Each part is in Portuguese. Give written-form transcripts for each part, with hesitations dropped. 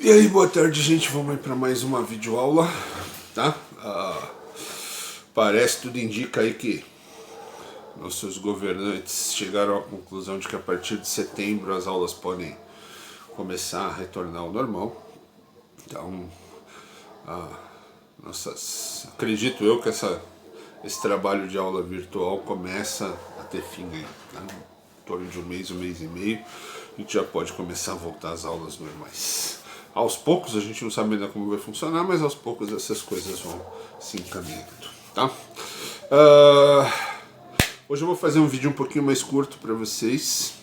E aí, boa tarde, gente. Vamos aí para mais uma videoaula, tá? Parece, tudo indica aí que nossos governantes chegaram à conclusão de que a partir de setembro as aulas podem começar a retornar ao normal. Então, acredito eu que esse trabalho de aula virtual começa a ter fim aí, tá? Em torno de um mês e meio, a gente já pode começar a voltar às aulas normais. Aos poucos, a gente não sabe ainda como vai funcionar, mas aos poucos essas coisas vão se encaminhando, tá? Hoje eu vou fazer um vídeo um pouquinho mais curto para vocês.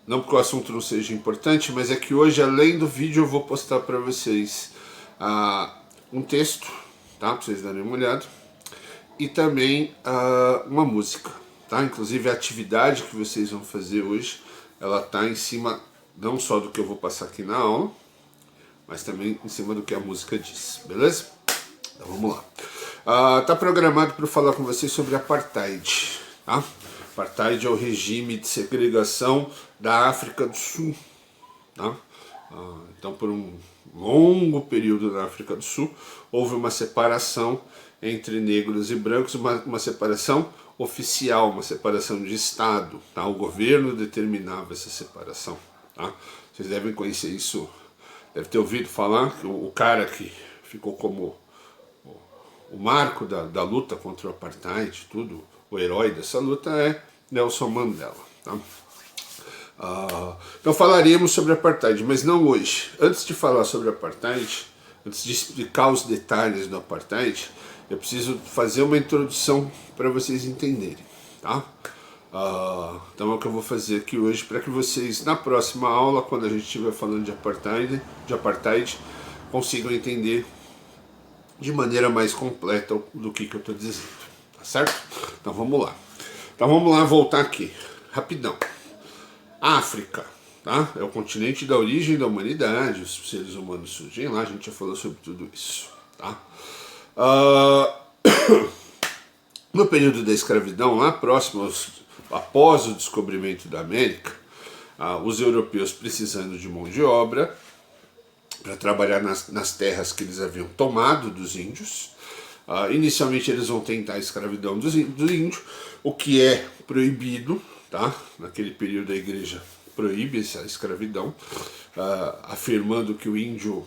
Não porque o assunto não seja importante, mas é que hoje, além do vídeo, eu vou postar para vocês um texto, tá? Para vocês darem uma olhada. E também uma música, tá? Inclusive a atividade que vocês vão fazer hoje, ela tá em cima não só do que eu vou passar aqui na aula, mas também em cima do que a música diz, beleza? Então vamos lá. Tá programado para eu falar com vocês sobre apartheid, tá? Apartheid é o regime de segregação da África do Sul, tá? Então, por um longo período na África do Sul, houve uma separação entre negros e brancos, uma separação oficial, uma separação de Estado, tá? O governo determinava essa separação, tá? Vocês devem conhecer isso, deve ter ouvido falar que o cara que ficou como o marco da luta contra o apartheid, tudo, o herói dessa luta é Nelson Mandela, tá? Então falaremos sobre apartheid, mas não hoje. Antes de falar sobre apartheid, antes de explicar os detalhes do apartheid, eu preciso fazer uma introdução para vocês entenderem, tá? Então é o que eu vou fazer aqui hoje para que vocês, na próxima aula, quando a gente estiver falando de apartheid, consigam entender de maneira mais completa do que eu estou dizendo, tá certo? Então vamos lá. Então vamos lá, voltar aqui, rapidão. África, tá? É o continente da origem da humanidade, os seres humanos surgem lá, a gente já falou sobre tudo isso, tá? No período da escravidão, lá próximo, após o descobrimento da América, os europeus precisando de mão de obra para trabalhar nas terras que eles haviam tomado dos índios. Inicialmente eles vão tentar a escravidão do índio, o que é proibido, tá? Naquele período a igreja proíbe essa escravidão, afirmando que o índio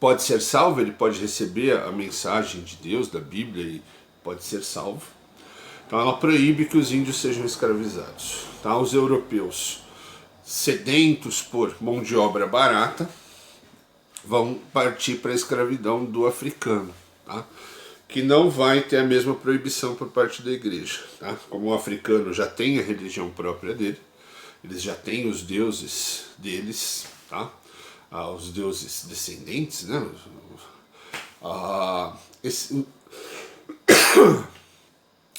pode ser salvo, ele pode receber a mensagem de Deus, da Bíblia, e pode ser salvo. Então ela proíbe que os índios sejam escravizados, tá? Os europeus, sedentos por mão de obra barata, vão partir para a escravidão do africano, tá? Que não vai ter a mesma proibição por parte da igreja, tá? Como o africano já tem a religião própria dele, eles já têm os deuses deles, tá? Os deuses descendentes, né?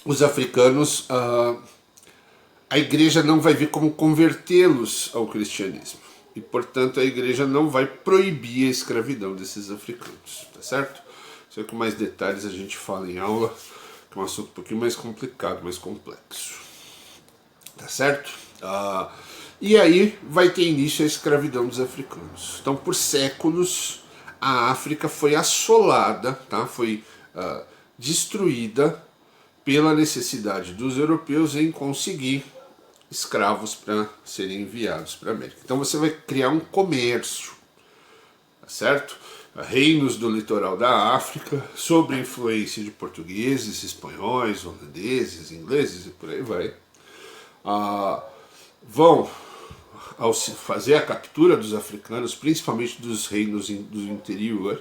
Os africanos, a igreja não vai ver como convertê-los ao cristianismo. E, portanto, a igreja não vai proibir a escravidão desses africanos, tá certo? Isso aí com mais detalhes a gente fala em aula, que é um assunto um pouquinho mais complicado, mais complexo. Tá certo? E aí vai ter início a escravidão dos africanos. Então, por séculos, a África foi assolada, tá? Foi destruída pela necessidade dos europeus em conseguir escravos para serem enviados para a América. Então você vai criar um comércio, tá certo? Reinos do litoral da África, sob influência de portugueses, espanhóis, holandeses, ingleses e por aí vai, vão, ao fazer a captura dos africanos, principalmente dos reinos do interior,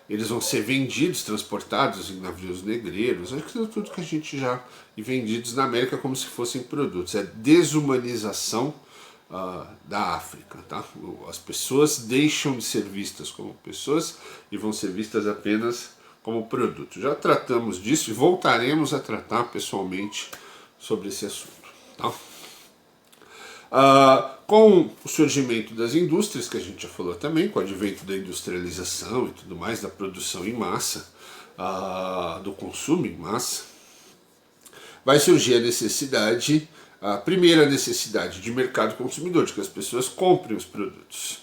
eles vão ser vendidos, transportados em navios negreiros, tudo que a gente já... e vendidos na América como se fossem produtos. É desumanização da África, tá? As pessoas deixam de ser vistas como pessoas e vão ser vistas apenas como produto. Já tratamos disso e voltaremos a tratar pessoalmente sobre esse assunto, tá? Com o surgimento das indústrias, que a gente já falou também, com o advento da industrialização e tudo mais, da produção em massa, do consumo em massa, vai surgir a necessidade a primeira necessidade de mercado consumidor, de que as pessoas comprem os produtos.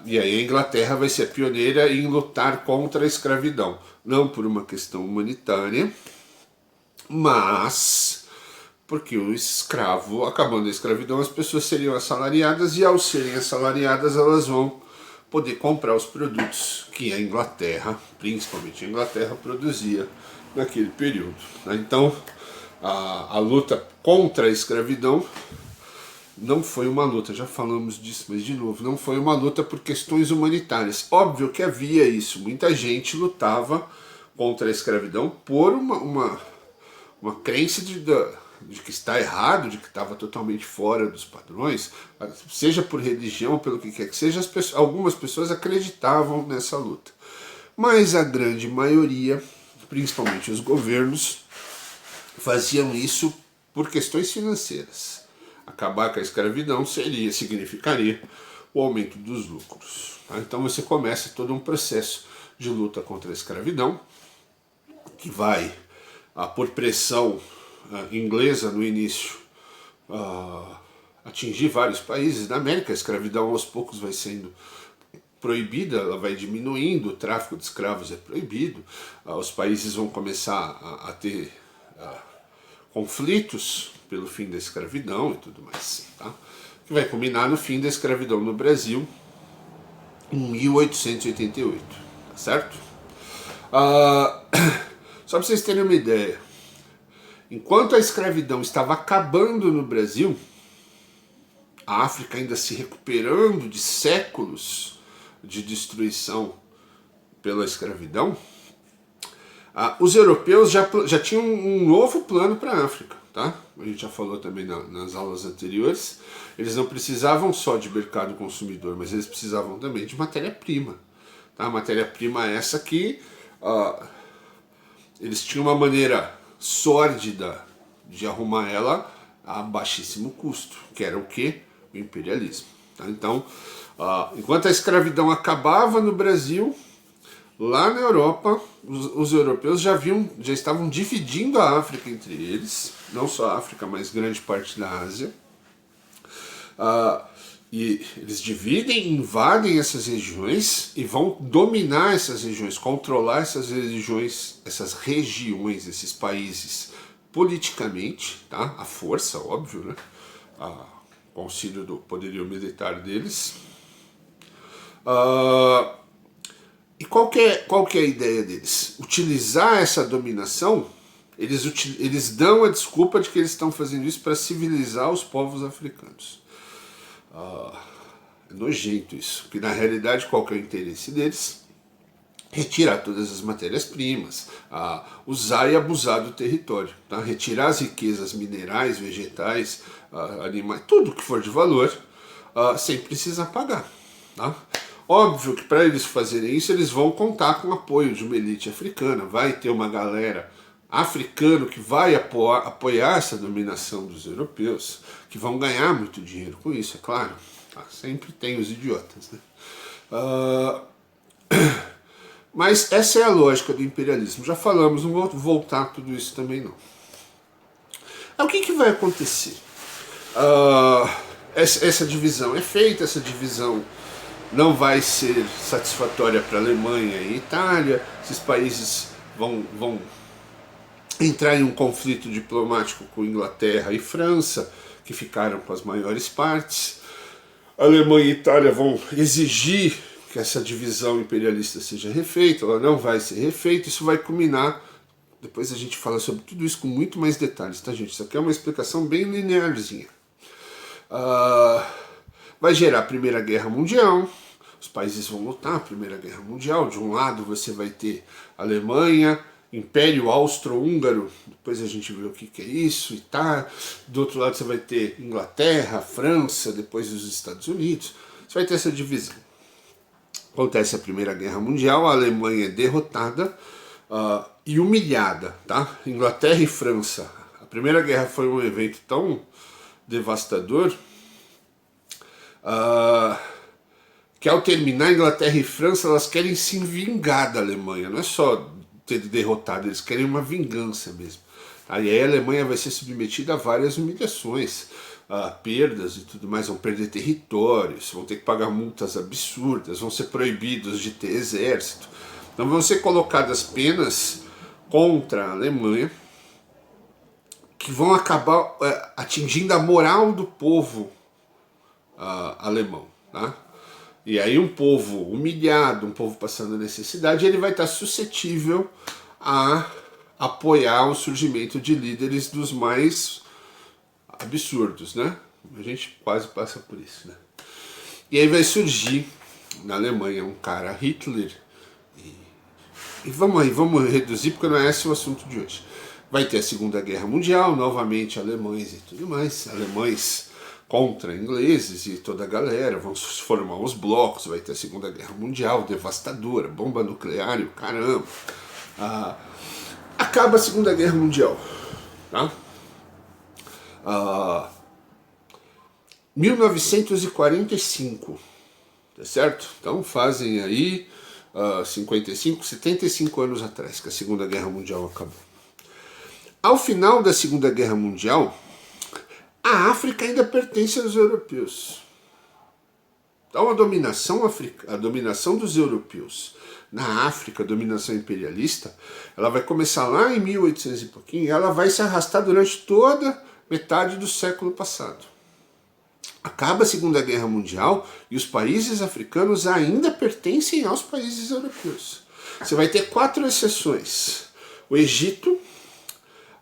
E aí a Inglaterra vai ser a pioneira em lutar contra a escravidão, não por uma questão humanitária, mas porque o escravo, acabando a escravidão, as pessoas seriam assalariadas, e ao serem assalariadas elas vão poder comprar os produtos que a Inglaterra, principalmente a Inglaterra, produzia naquele período. Então a luta contra a escravidão não foi uma luta, já falamos disso, mas de novo, não foi uma luta por questões humanitárias. Óbvio que havia isso, muita gente lutava contra a escravidão por uma crença de que está errado, de que estava totalmente fora dos padrões, seja por religião ou pelo que quer que seja, algumas pessoas acreditavam nessa luta. Mas a grande maioria, principalmente os governos, faziam isso por questões financeiras. Acabar com a escravidão significaria o aumento dos lucros. Então você começa todo um processo de luta contra a escravidão, que vai, por pressão inglesa no início, atingir vários países da América. A escravidão aos poucos vai sendo proibida, ela vai diminuindo, o tráfico de escravos é proibido, os países vão começar a ter conflitos pelo fim da escravidão e tudo mais, tá? Que vai culminar no fim da escravidão no Brasil em 1888, tá certo? Só para vocês terem uma ideia, enquanto a escravidão estava acabando no Brasil, a África ainda se recuperando de séculos de destruição pela escravidão, os europeus já tinham um novo plano para a África, tá? A gente já falou também nas aulas anteriores. Eles não precisavam só de mercado consumidor, mas eles precisavam também de matéria-prima, tá? Matéria-prima essa que eles tinham uma maneira sórdida de arrumar ela a baixíssimo custo, que era o quê? O imperialismo. Tá? Então, enquanto a escravidão acabava no Brasil, lá na Europa, os europeus já estavam dividindo a África entre eles, não só a África, mas grande parte da Ásia. E eles dividem, invadem essas regiões e vão dominar essas regiões, controlar essas regiões, esses países politicamente, tá? À força, óbvio, né? Com o auxílio do poderio militar deles. E qual que é a ideia deles? Utilizar essa dominação, eles dão a desculpa de que eles estão fazendo isso para civilizar os povos africanos. É nojento isso, porque na realidade qual que é o interesse deles? Retirar todas as matérias-primas, usar e abusar do território, tá? Retirar as riquezas minerais, vegetais, animais, tudo que for de valor, sem precisar pagar, tá? Óbvio que para eles fazerem isso, eles vão contar com o apoio de uma elite africana, vai ter uma galera africana que vai apoiar essa dominação dos europeus, que vão ganhar muito dinheiro com isso, é claro. Sempre tem os idiotas, né? Mas essa é a lógica do imperialismo. Já falamos, não vou voltar a tudo isso também não. O que vai acontecer? Essa divisão é feita, essa divisão não vai ser satisfatória para a Alemanha e Itália, esses países vão entrar em um conflito diplomático com Inglaterra e França, que ficaram com as maiores partes. A Alemanha e Itália vão exigir que essa divisão imperialista seja refeita, ela não vai ser refeita, isso vai culminar, depois a gente fala sobre tudo isso com muito mais detalhes, tá gente? Isso aqui é uma explicação bem linearzinha. Vai gerar a Primeira Guerra Mundial, os países vão lutar a Primeira Guerra Mundial. De um lado você vai ter Alemanha, Império Austro-Húngaro, depois a gente vê o que é isso e tá. Do outro lado você vai ter Inglaterra, França, depois os Estados Unidos. Você vai ter essa divisão. Acontece a Primeira Guerra Mundial, a Alemanha é derrotada e humilhada, tá? Inglaterra e França. A Primeira Guerra foi um evento tão devastador que ao terminar, Inglaterra e França, elas querem se vingar da Alemanha, não é só ter derrotado, eles querem uma vingança mesmo. Aí a Alemanha vai ser submetida a várias humilhações, a perdas e tudo mais, vão perder territórios, vão ter que pagar multas absurdas, vão ser proibidos de ter exército. Então vão ser colocadas penas contra a Alemanha que vão acabar atingindo a moral do povo alemão, tá? E aí um povo humilhado, um povo passando necessidade, ele vai estar suscetível a apoiar o surgimento de líderes dos mais absurdos, né? A gente quase passa por isso, né? E aí vai surgir na Alemanha um cara, Hitler, e vamos reduzir porque não é esse o assunto de hoje. Vai ter a Segunda Guerra Mundial, novamente alemães e tudo mais, alemães contra ingleses e toda a galera, vão se formar os blocos, vai ter a Segunda Guerra Mundial, devastadora, bomba nuclear e o caramba. Acaba a Segunda Guerra Mundial, tá? 1945, tá certo? Então fazem aí 55, 75 anos atrás que a Segunda Guerra Mundial acabou. Ao final da Segunda Guerra Mundial, a África ainda pertence aos europeus. Então a dominação dos europeus na África, a dominação imperialista, ela vai começar lá em 1800 e pouquinho, e ela vai se arrastar durante toda metade do século passado. Acaba a Segunda Guerra Mundial e os países africanos ainda pertencem aos países europeus. Você vai ter 4 exceções: o Egito,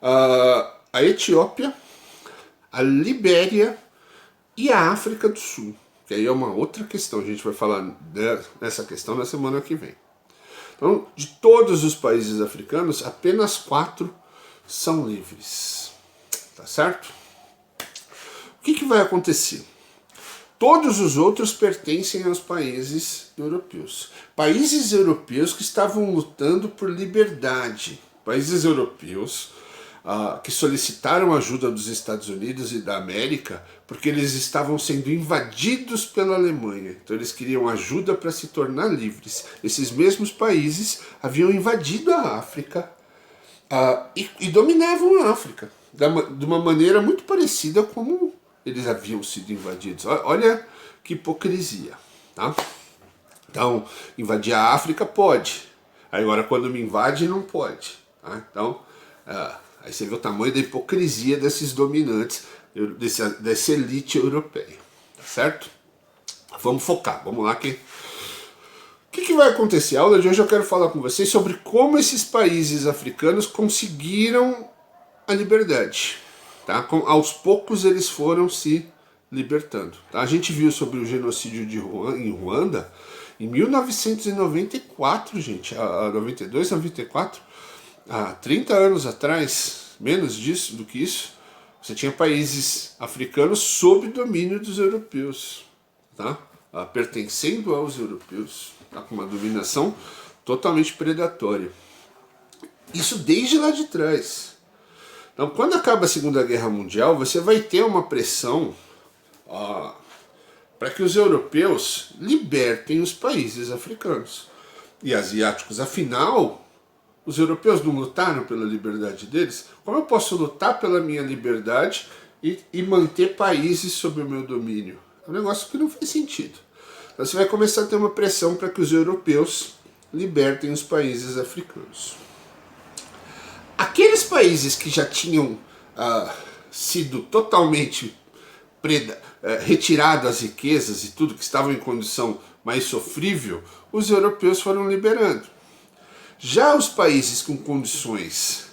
a Etiópia, a Libéria e a África do Sul. Que aí é uma outra questão, a gente vai falar dessa questão na semana que vem. Então, de todos os países africanos, apenas 4 são livres. Tá certo? O que vai acontecer? Todos os outros pertencem aos países europeus. Países europeus que estavam lutando por liberdade. Países europeus que solicitaram ajuda dos Estados Unidos e da América porque eles estavam sendo invadidos pela Alemanha. Então eles queriam ajuda para se tornar livres. Esses mesmos países haviam invadido a África e dominavam a África de uma maneira muito parecida como eles haviam sido invadidos. Olha que hipocrisia, tá? Então, invadir a África pode. Agora, quando me invade, não pode. Tá? Então, aí você vê o tamanho da hipocrisia desses dominantes, dessa elite europeia. Tá certo? Vamos focar, vamos lá que... O que vai acontecer? A aula de hoje eu quero falar com vocês sobre como esses países africanos conseguiram a liberdade. Tá? Aos poucos eles foram se libertando. Tá? A gente viu sobre o genocídio em Ruanda em 1994, gente, 92, 94, há 30 anos atrás, menos disso do que isso, você tinha países africanos sob domínio dos europeus, tá? Pertencendo aos europeus, tá? Com uma dominação totalmente predatória. Isso desde lá de trás. Então, quando acaba a Segunda Guerra Mundial, você vai ter uma pressão para que os europeus libertem os países africanos e asiáticos. Afinal, os europeus não lutaram pela liberdade deles? Como eu posso lutar pela minha liberdade e manter países sob o meu domínio? É um negócio que não faz sentido. Então você vai começar a ter uma pressão para que os europeus libertem os países africanos. Aqueles países que já tinham sido totalmente retirado as riquezas e tudo, que estavam em condição mais sofrível, os europeus foram liberando. Já os países com condições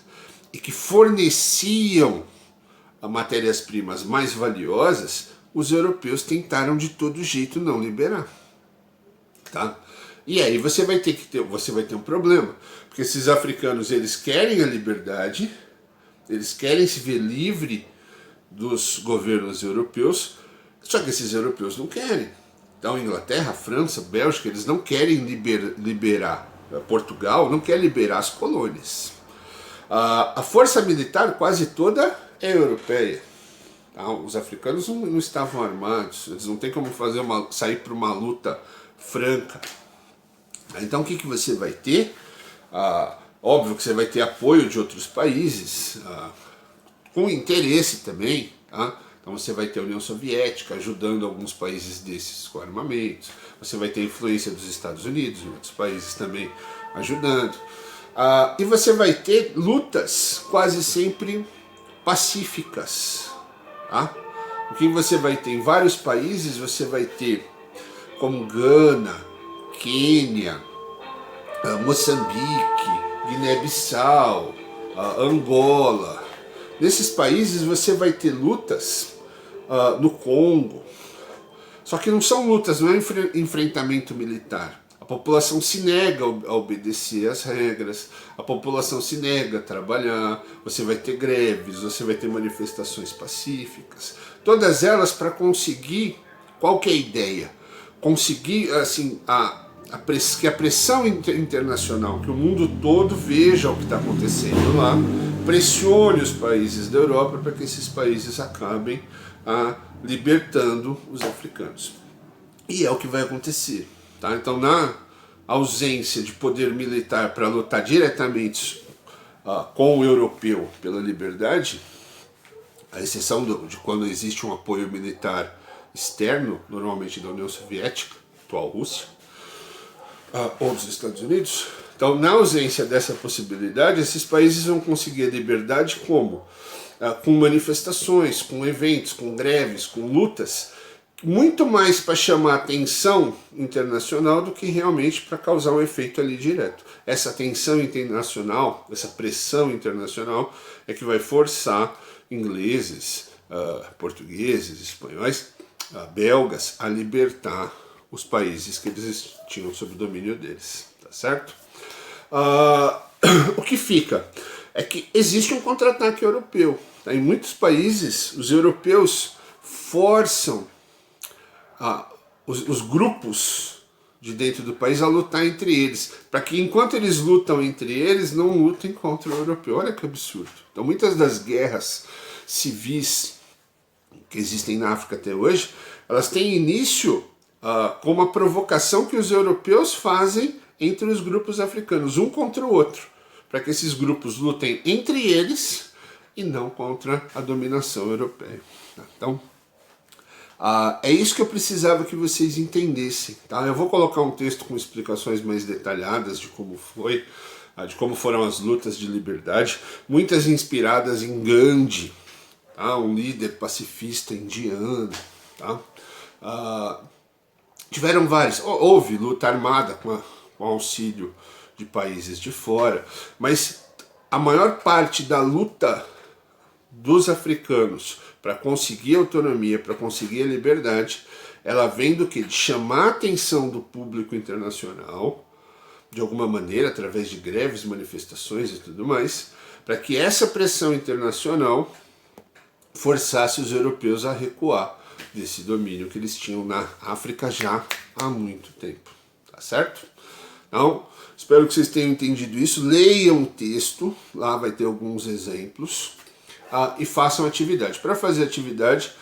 e que forneciam matérias-primas mais valiosas, os europeus tentaram de todo jeito não liberar. Tá? E aí você vai ter um problema, porque esses africanos, eles querem a liberdade, eles querem se ver livre dos governos europeus, só que esses europeus não querem. Então Inglaterra, França, Bélgica, eles não querem liberar Portugal, não quer liberar as colônias. A força militar quase toda é europeia. Tá? Os africanos não estavam armados, eles não têm como sair para uma luta franca. Então o que você vai ter? Óbvio que você vai ter apoio de outros países, com interesse também, tá? Então você vai ter a União Soviética ajudando alguns países desses com armamentos, você vai ter a influência dos Estados Unidos e outros países também ajudando. E você vai ter lutas quase sempre pacíficas, tá? O que você vai ter em vários países, você vai ter como Gana, Quênia, Moçambique, Guiné-Bissau, Angola. Nesses países você vai ter lutas no Congo. Só que não são lutas, não é enfrentamento militar. A população se nega a obedecer às regras, a população se nega a trabalhar, você vai ter greves, você vai ter manifestações pacíficas. Todas elas para conseguir, qual que é a ideia? Conseguir assim, que a pressão internacional, que o mundo todo veja o que está acontecendo lá, pressione os países da Europa para que esses países acabem libertando os africanos. E é o que vai acontecer. Tá? Então, na ausência de poder militar para lutar diretamente com o europeu pela liberdade, à exceção de quando existe um apoio militar externo, normalmente da União Soviética, atual Rússia, ou dos Estados Unidos. Então, na ausência dessa possibilidade, esses países vão conseguir a liberdade como? Com manifestações, com eventos, com greves, com lutas, muito mais para chamar atenção internacional do que realmente para causar um efeito ali direto. Essa tensão internacional, essa pressão internacional é que vai forçar ingleses, portugueses, espanhóis, belgas a libertar os países que eles tinham sob o domínio deles, tá certo? O que fica é que existe um contra-ataque europeu. Tá? Em muitos países, os europeus forçam os grupos de dentro do país a lutar entre eles, para que enquanto eles lutam entre eles, não lutem contra o europeu. Olha que absurdo. Então muitas das guerras civis que existem na África até hoje, elas têm início com uma provocação que os europeus fazem entre os grupos africanos, um contra o outro, para que esses grupos lutem entre eles e não contra a dominação europeia. Então, é isso que eu precisava que vocês entendessem. Tá? Eu vou colocar um texto com explicações mais detalhadas de como foi, de como foram as lutas de liberdade, muitas inspiradas em Gandhi, tá? Um líder pacifista indiano. Tá? Tiveram vários. Houve luta armada com auxílio de países de fora, mas a maior parte da luta dos africanos para conseguir autonomia, para conseguir a liberdade, ela vem do que? De chamar a atenção do público internacional, de alguma maneira, através de greves, manifestações e tudo mais, para que essa pressão internacional forçasse os europeus a recuar desse domínio que eles tinham na África já há muito tempo. Tá certo? Então, espero que vocês tenham entendido isso. Leiam o texto, lá vai ter alguns exemplos. E façam atividade. Para fazer atividade,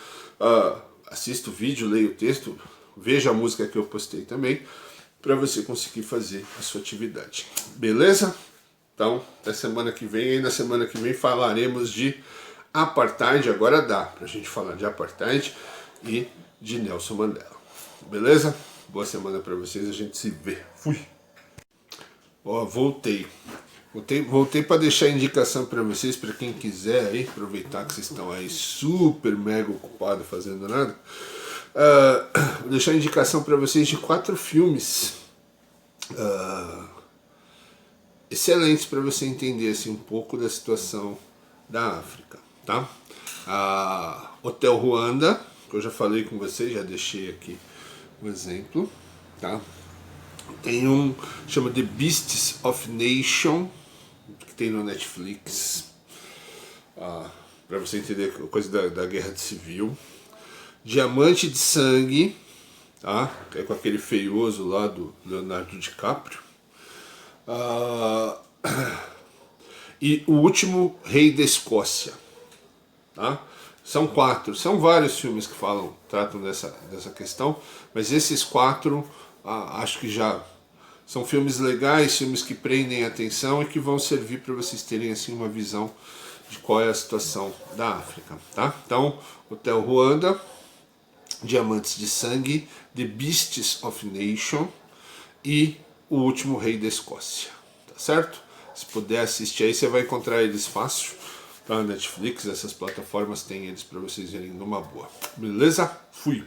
assista o vídeo, leia o texto, veja a música que eu postei também, para você conseguir fazer a sua atividade. Beleza? Então, até semana que vem. E na semana que vem falaremos de apartheid. Agora dá para a gente falar de apartheid e de Nelson Mandela. Beleza? Boa semana para vocês, a gente se vê. Fui! Voltei para deixar indicação para vocês, para quem quiser aí, aproveitar que vocês estão aí super mega ocupados fazendo nada. Vou deixar indicação para vocês de 4 filmes excelentes para você entender assim, um pouco da situação da África. Tá? Hotel Ruanda, que eu já falei com vocês, já deixei aqui um exemplo. Tá? Tem um chama The Beasts of Nation, que tem no Netflix, para você entender a coisa da guerra civil. Diamante de Sangue, tá? Que é com aquele feioso lá do Leonardo DiCaprio. E O Último Rei da Escócia. Tá? São 4, são vários filmes que tratam dessa questão, mas esses 4 acho que já São filmes legais, filmes que prendem a atenção e que vão servir para vocês terem assim uma visão de qual é a situação da África, tá? Então, Hotel Ruanda, Diamantes de Sangue, The Beasts of Nation e O Último Rei da Escócia, tá certo? Se puder assistir aí, você vai encontrar eles fácil, tá? Netflix, essas plataformas têm eles para vocês verem numa boa. Beleza? Fui!